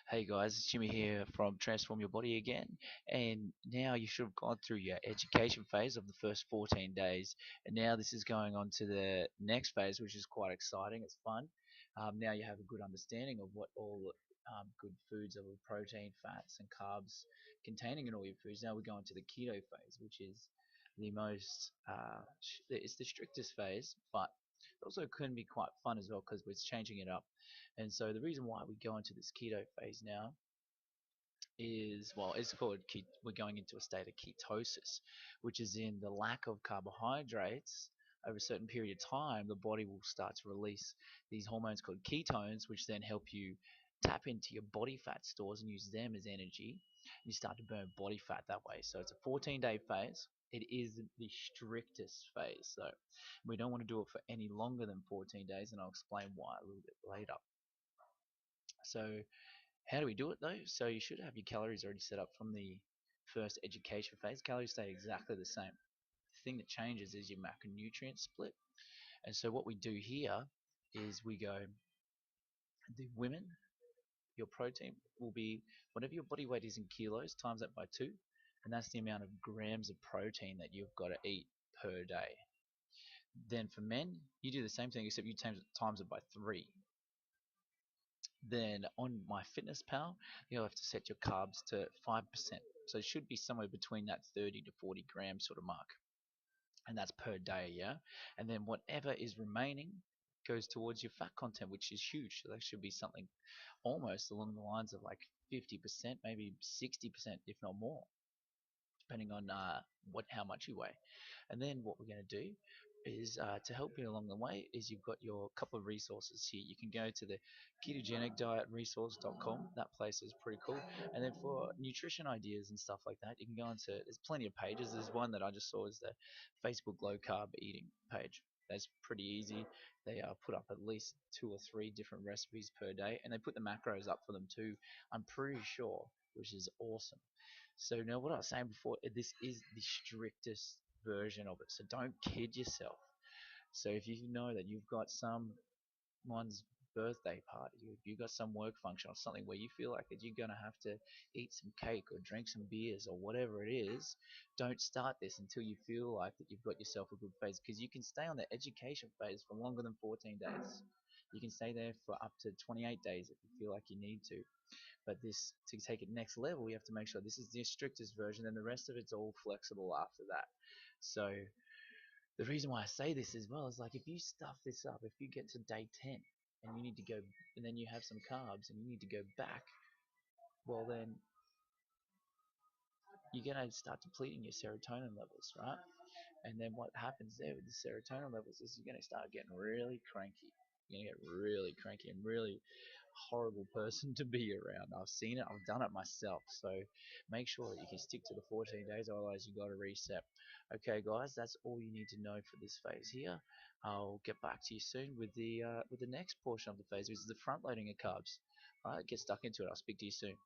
Hey guys, it's Jimmy here from Transform Your Body again. And now you should have gone through your education phase of the first 14 days. And now this is going on to the next phase, which is quite exciting. It's fun. Now you have a good understanding of what all good foods are with protein, fats, and carbs containing in all your foods. Now we're going to the keto phase, which is the most, it's the strictest phase, but it also can be quite fun as well because we're changing it up. And so the reason why we go into this keto phase now is, well, it's called we're going into a state of ketosis, which is in the lack of carbohydrates. Over a certain period of time, the body will start to release these hormones called ketones, which then help you tap into your body fat stores and use them as energy. You start to burn body fat that way. So it's a 14-day phase. It is the strictest phase. So we don't want to do it for any longer than 14 days, and I'll explain why a little bit later. So how do we do it though? So you should have your calories already set up from the first education phase. Calories stay exactly the same. The thing that changes is your macronutrient split. And so what we do here is we go, the women, your protein will be whatever your body weight is in kilos, times that by 2, and that's the amount of grams of protein that you've got to eat per day. Then for men, you do the same thing except you times it by 3. Then on MyFitnessPal, you'll have to set your carbs to 5%. So it should be somewhere between that 30 to 40 gram sort of mark. And that's per day, yeah? And then whatever is remaining goes towards your fat content, which is huge. So that should be something almost along the lines of like 50%, maybe 60%, if not more, depending on how much you weigh. And then what we're going to do is to help you along the way is you've got your couple of resources here. You can go to the ketogenicdietresource.com. That place is pretty cool. And then for nutrition ideas and stuff like that, you can go into, there's plenty of pages. There's one that I just saw is the Facebook low carb eating page. That's pretty easy. They put up at least 2 or 3 different recipes per day, and they put the macros up for them too, I'm pretty sure, which is awesome. So now what I was saying before, this is the strictest version of it. So don't kid yourself. So if you know that you've got someone's birthday party, if you've got some work function or something where you feel like that you're going to have to eat some cake or drink some beers or whatever it is, don't start this until you feel like that you've got yourself a good phase, because you can stay on the education phase for longer than 14 days. You can stay there for up to 28 days if you feel like you need to. But this, to take it next level, we have to make sure this is the strictest version, and the rest of it's all flexible after that. So the reason why I say this as well is, like, if you stuff this up, if you get to day 10 and you need to go, and then you have some carbs and you need to go back, well then you're gonna start depleting your serotonin levels, right? And then what happens there with the serotonin levels is you're gonna start getting really cranky. You're gonna get really cranky and really horrible person to be around. I've seen it, I've done it myself. So make sure that you can stick to the 14 days, otherwise you got to reset. Okay, guys, that's all you need to know for this phase here. I'll get back to you soon with the next portion of the phase, which is the front loading of carbs. All right, get stuck into it. I'll speak to you soon.